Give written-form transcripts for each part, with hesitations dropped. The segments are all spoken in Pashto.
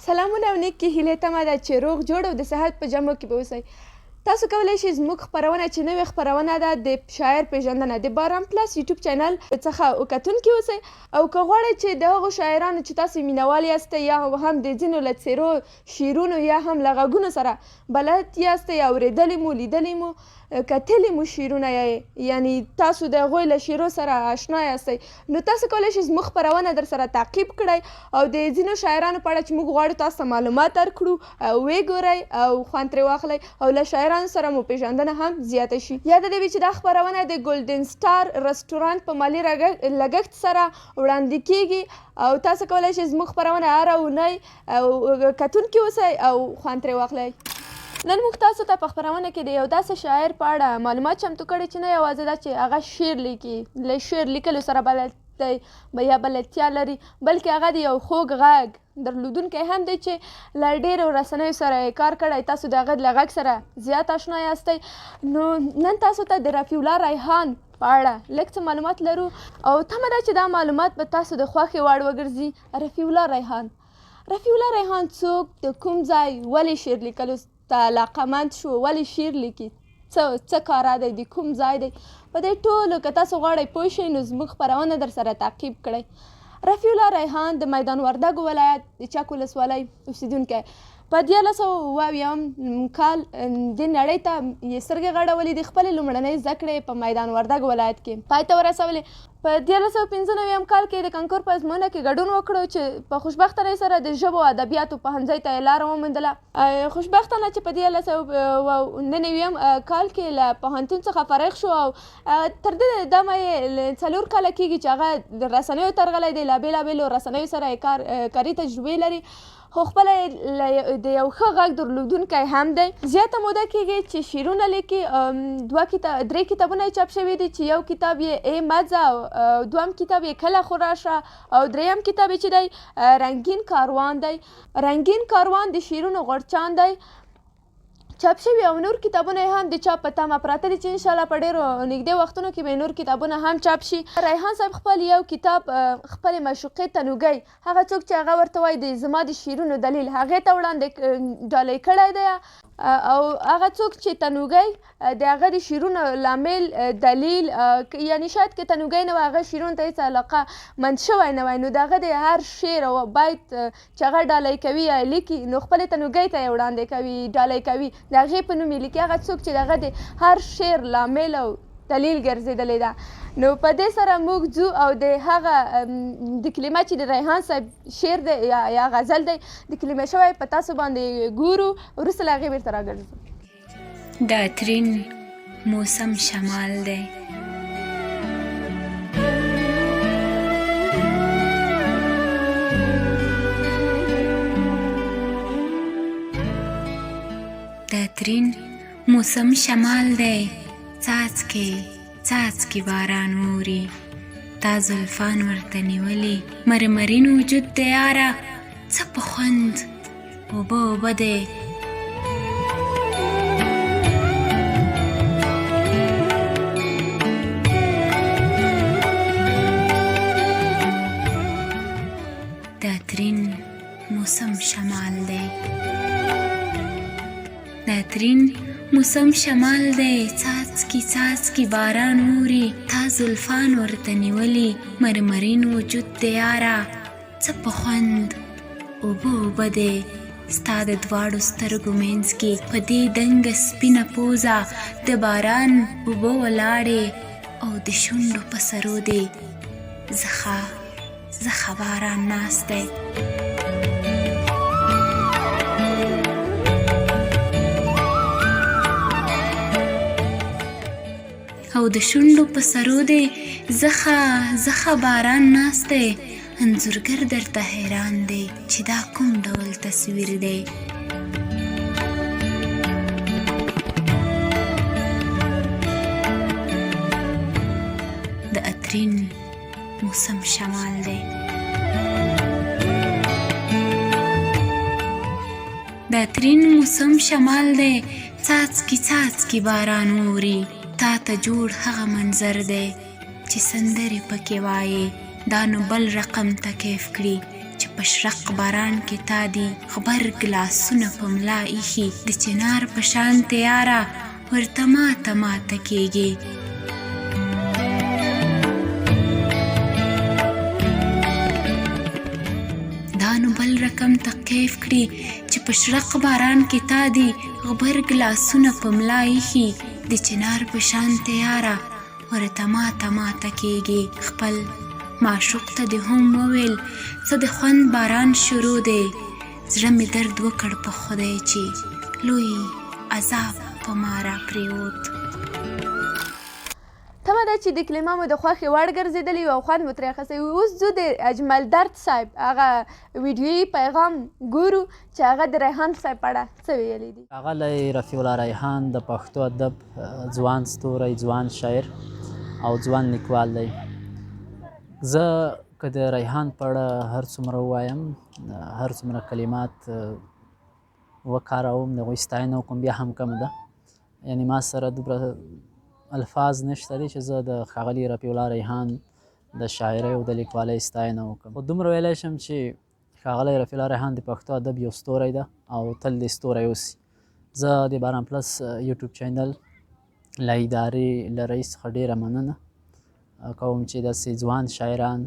سلامونه او نیکې هیلې تمه ده چې روغ جوړ او د صحت په جامو کې به اوسئ. تاسو کولی شئ زموږ خپرونه چې نوې خپرونه ده د شاعر پیژندنه د باران پلس یوټیوب چینل څخه کتونکي اوسئ او که غواړئ چې د هغو شاعرانو چې تاسو مینوال یاستئ یا هم د ځینو له څېرو شعرونو یا هم له غږونو سره بلد یاستئ اورېدلي مو لیدلي مو کتلي مو شعرونه یعنی تاسو د هغوی له شعرو سره آشنا یاستئ نو تاسو کولی شئ زموږ خپرونه در سره تعقیب کړئ او د ځینو شاعرانو په اړه چې موږ غواړو تاسو ته معلومات درکړو ویې ګورئ او خوند ترې واخلئ او له شاعرانو سره مو پیژندنه هم زیاته شي. یاده دې وي چې دا خپرونه د ګولډن سټار رسټورانټ په مالي لګښت سره وړاندې کیږي او تاسو کولی شئ زموږ خپرونه هره اونۍ کتونکي اوسئ او خوند ترې واخلئ. نن موږ تاسو ته په خپرونه کې د یو داسې شاعر په اړه معلومات چمتو کړي چې نه یوازې دا چې هغه شعر لیکي له شعر لیکلو سره بلد دی یا بلدتیا لري بلکې هغه د یو خوږ غږ درلودونکی هم دی چې له ډېرو رسنیو سره یې کار کړی. تاسو د هغه له غږ سره زیات آشنا یاستئ نو نن تاسو ته د رفیع الله ریحان په اړه لږ څه معلومات لرو او تمه ده چې دا معلومات به تاسو د خوښې وړ وګرځي. رفیع الله ریحان څوک، د کوم ځای، ولې شعر لیکلو ته علاقمند شو، ولې شعر لیکي، څه کاره دی، د کوم ځای دی، په دې ټولو که تاسو غواړئ پوه شئ نو زموږ خپرونه در سره تعقیب کړئ. رفیع الله ریحان د میدان وردګو ولایت د چک ولسوالۍ اوسېدونکی په 1970 کال دې نړۍ ته یې سترګې غړولې د خپلې لومړنۍ زده کړې په میدان وردګ ولایت کې پای ته ورسولې. په 1995 کال کې د کانکور په ازموینه کې ګډون وکړو چې په خوشبختانه سره د ژبو او ادبیاتو پوهنځي ته یې لاره وموندله. خوشبختانه چې په 1999 کال کې له پوهنتون څخه فارغ شو او تر دې دمه یې 4 کاله کېږي چې هغه د رسنیو ترغلی دی، له بېلابېلو رسنیو سره یې کاري تجربې لري خو خپله د یو ښه غږ درلودونکی هم دی. زیاته موده کېږي چې شعرونه لیکي. 3 کتابونه یې چاپ شوي دي چې یو کتاب یې ای مزه او دویم کتاب یې کله خو راشه او دریم کتاب یې چې دی رنګین کاروان د شعرونو غورچان دی چاپ شوي او نور کتابونه یې هم د چاپ په تمه پراته دي چې انشاءالله په ډېرو نږدې وختونو کې به نور کتابونه هم چاپ شي. ریحان صاحب خپل یو کتاب خپلې معشوقې تنوګۍ هغه څوک چې هغه ورته وایي د زما د شعرونو دلیل هغې ته وړاندې ډالۍ کړی دی او هغه څوک چې تنوګۍ د هغه د شعرونو لامل دلیل یعنی شاید که تنوګۍ نه وای هغه شعرونو ته هېڅ علاقه مند شوی نه وای نو د هغه د هر شعر او بیت چې هغه ډالۍ کوي یا لیکي نو خپلې تنوګۍ ته یې وړاندې کوي ډالۍ کوي د هغې په نوم یې لیکي هغه څوک چې د هغه د هر شعر لامل او دلیل ګرځېدلی ده. نو په دې سره موږ ځو او د هغه د کلمه چې د ریحان صاحب شعر دی یا غزل دی د کلمه شوی په تاسو باندې ګورو وروسته له هغې بېرته راګرځو. د عطرین موسم شمال دی د عطرین موسم شمال دی څاڅکي باران اوري تا زلفان ورته نیولي مرمرین وجود دی یاره څه په خوند اوبه دی د عطرین موسم شمال دی د عطرین موسم شمال دی څاڅکي باران اوري تا زلفان ورته نیولي مرمرین وجود دی یاره څه په خوند اوبه دی ستا د دواړو سترګو منځ کې په دې دنګه سپینه پوزه د باران اوبه ولاړې او د شونډو په سرو دی زخه باران ناست دی او د شونډو په سرو دی زخه باران ناست دی انځورګر درته حیران دی چې دا کوم ډول تصویر دی. د عطرین موسم شمال دی د عطرین موسم شمال دی څاڅکي باران اوري تا ته جوړ هغه منظر دی چې سندرې پکې وایي دا نو بل رقم ته کیف کړي چې په شرق باران کې تا دي غبرګ لاسونه په ملا ایښي د چنار په شان تیاره ورته ماته ماته کېږي. دا نو بل رقم ته کیف کړي چې په شرق باران کې تا دي غبرګ لاسونه په ملا ایښي د چنار په شان تیاره ورته ماته ماته کېږي. خپل معشوق ته دې هم وویل څه د خوند باران شروع دی، زړه مې درد وکړ په خدای چې لوی عذاب په ما را پرېوت. تمه ده چې د کلمه مو د خوښې وړ ګرځېدلې وي او خوند مو ترې اخیستی وي. اوس ځو د اجمل درد صاحب هغه ویډیویي پیغام ګورو چې هغه د ریحان صاحب په اړه څه ویلي دي. ښاغلی رفیع الله ریحان د پښتو ادب ځوان ستوری، ځوان شاعر او ځوان لیکوال دی. زه که د ریحان په اړه هر څومره ووایم، هر څومره کلمات وکاروم، د هغوی ستاینه وکړم، بیا هم کم ده. یعنې ما سره دومره الفاظ نشته دي چې زه د ښاغلي رفیع الله ریحان د شاعرۍ او د لیکوالۍ ستاینه وکړم. خو دومره ویلی شم چې ښاغلی رفیع الله ریحان د پښتو ادب یو ستوری ده او تل دې ستوری اوسي. زه د باران پلس یوټیوب چینل له ادارې له رئیس څخه ډېره مننه کوم چې داسې ځوان شاعران،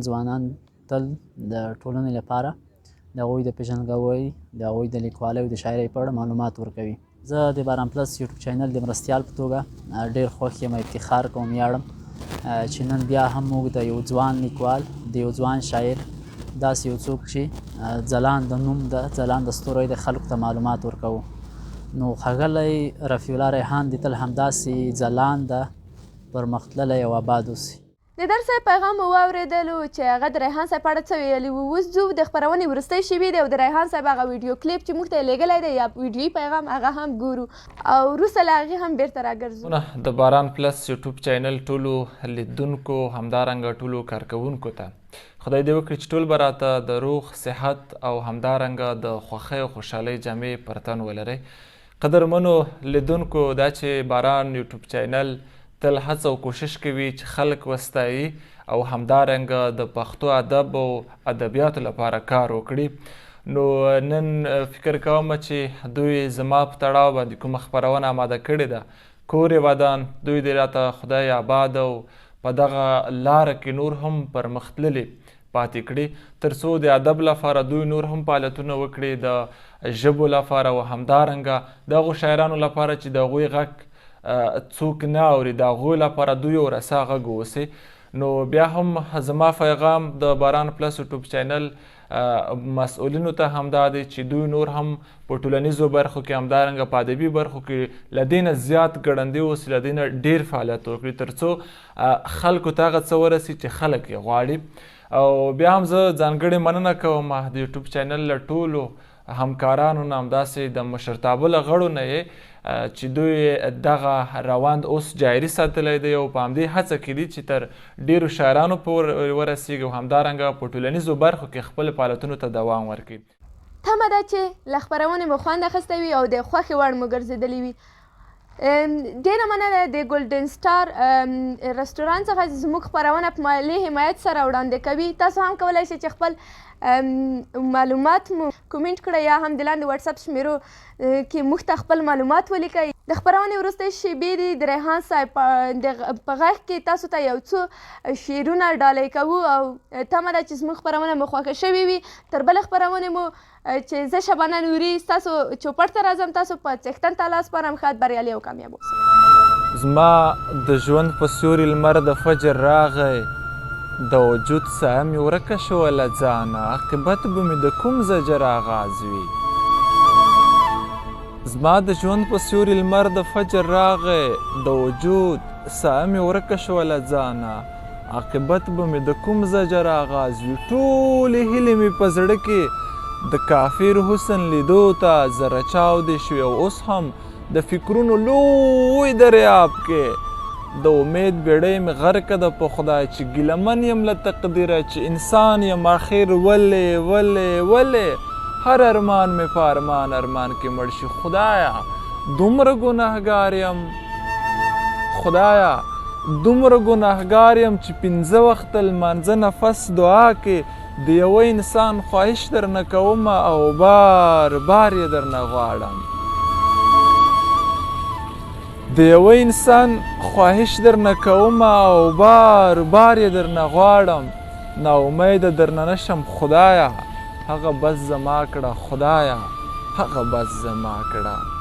ځوانان تل د ټولنې لپاره د هغوی د پېژندګلوۍ، د هغوی د لیکوالۍ او د شاعرۍ په اړه معلومات ورکوي. زه د باران پلس یوټیوب چینل د مرستیال په توګه ډېر خوښ یم، افتخار کوم، ویاړم چې نن بیا هم موږ د یو ځوان لیکوال، د یو ځوان شاعر، داسې یو څوک چې ځلانده نوم ده، ځلانده ستوری د خلکو ته معلومات ورکوو. نو ښاغلی رفیع الله ریحان دې تل همداسې ځلانده، پرمختللی او آباد اوسي. د در صاحب پیغام مو واورېدلو چې هغه د ریحان صاحب په اړه څه ویلي وو. اوس ځو د خپرونې وروستۍ شېبې دی او د ریحان صاحب هغه ویډیو کلیپ چې موږ ته یې لیږلی دی یا ویډیویي پیغام هغه هم ګورو او وروسته له هغې هم بیرته راګرځو. د باران پلس یوټیوب چینل ټولو لیدونکو، همدارنګه ټولو کارکوونکو ته خدای دې وکړي چې ټول به راته د روغ صحت او همدارنګه د خوښۍ او خوشحالۍ جامې پر تن ولرئ. قدرمنو لیدونکو، دا چې باران یوټیوب چینل تل هڅه او کوشش کوي چې خلک وستایي او همدارنګه د پښتو ادب او ادبیاتو لپاره کار وکړي. نو نن فکر کوم چې دوی زما په تړاو باندې کومه خپرونه آماده کړې ده، کور یې ودان، دوی دې راته خدای آباد او په دغه لاره کې نور هم پرمختللي پاتې کړي، تر څو د ادب لپاره دوی نور هم فعالیتونه وکړي، د ژبو لپاره او همدارنګه د هغو شاعرانو لپاره چې د هغوی غږ څوک نه اوري، د هغوی لپاره دوی یو رسا غږ واوسي. نو بیا هم زما پیغام د باران پلس یوټیوب چینل مسؤلینو ته همدا دی چې دوی نور هم په ټولنیزو برخو کې، همدارنګه په ادبي برخو کې له دې نه زیات ګړندي اوسي، له دې نه ډېر فعالیت وکړي، تر څو خلکو ته هغه څه ورسي چې خلک یې غواړي. او بیا هم زه ځانګړې مننه کوم د یوټیوب چینل له ټولو همکارانو نه، همداسې د مشرتابه له غړو نه یې چې دوی دغه روند اوس جاري ساتلی دی او په همدې هڅه کې دي چې تر ډېرو شاعرانو پورې ورسیږي او همدارنګه په ټولنیزو برخو کې خپل فعالیتونو ته دوام ورکړي. تمه ده چې له خپرونې مو خوند اخیستی وي او د خوښې وړ مو ګرځېدلي وي. ډېره مننه د ګولډن سټار رستورانت څخه زموږ خپرونه په مالي حمایت سره وړاندې کوي. تاسو هم کولی شئ چې خپل معلومات مو کومنټ کړئ یا هم د لاندې واتساپ شمیرو کې موږ ته خپل معلومات ولیکئ. د خپرونې وروستۍ شېبې دي د ریحان صاحب په غږ کې تاسو ته یو څو شعرونه ډالۍ کوو او تمه ده چې زموږ خپرونه مو خوښه شوې وي. تر بلې خپرونې مو چې زه شبانه نوري ستاسو چوپړ ته راځم. تاسو په څښتن تعالی سپارم. ښاد، بریالي او کامیاب اوسئ. زما د ژوند په سیوري لمر د فجر راغی، د وجود ساه مې ورکه شوه له ځانه، عاقبت به مې د کوم زجر آغاز وي. زما د ژوند په سیوري لمر د فجر راغی، د وجود ساه مې ورکه شوه له ځانه، عاقبت به مې د کوم زجر آغاز وي. ټولې هیلې مې په زړه کې د کافر حسن لیدو ته زره چاودې شوې او اوس هم د فکرونو لوی دریاب کې د امید بیړۍ مې غرقه ده په خدای چې ګیلمن یم له تقدیره چې انسان یم آخر ولې هر ارمان مې په ارمان کې مړ شي. خدایا دومره ګناهګار یم، خدایا دومره ګناهګار یم چې 5 وخته لمانځه نفس دعا کې د یوه انسان خواهش درنه کومه او بار بار یې درنه غواړم. د یوه انسان خواهش درنه کومه او بار بار یې درنه غواړم. ناامیده درنه نشم خدایه، هغه بس زما کړه خدایه، هغه بس زما کړه.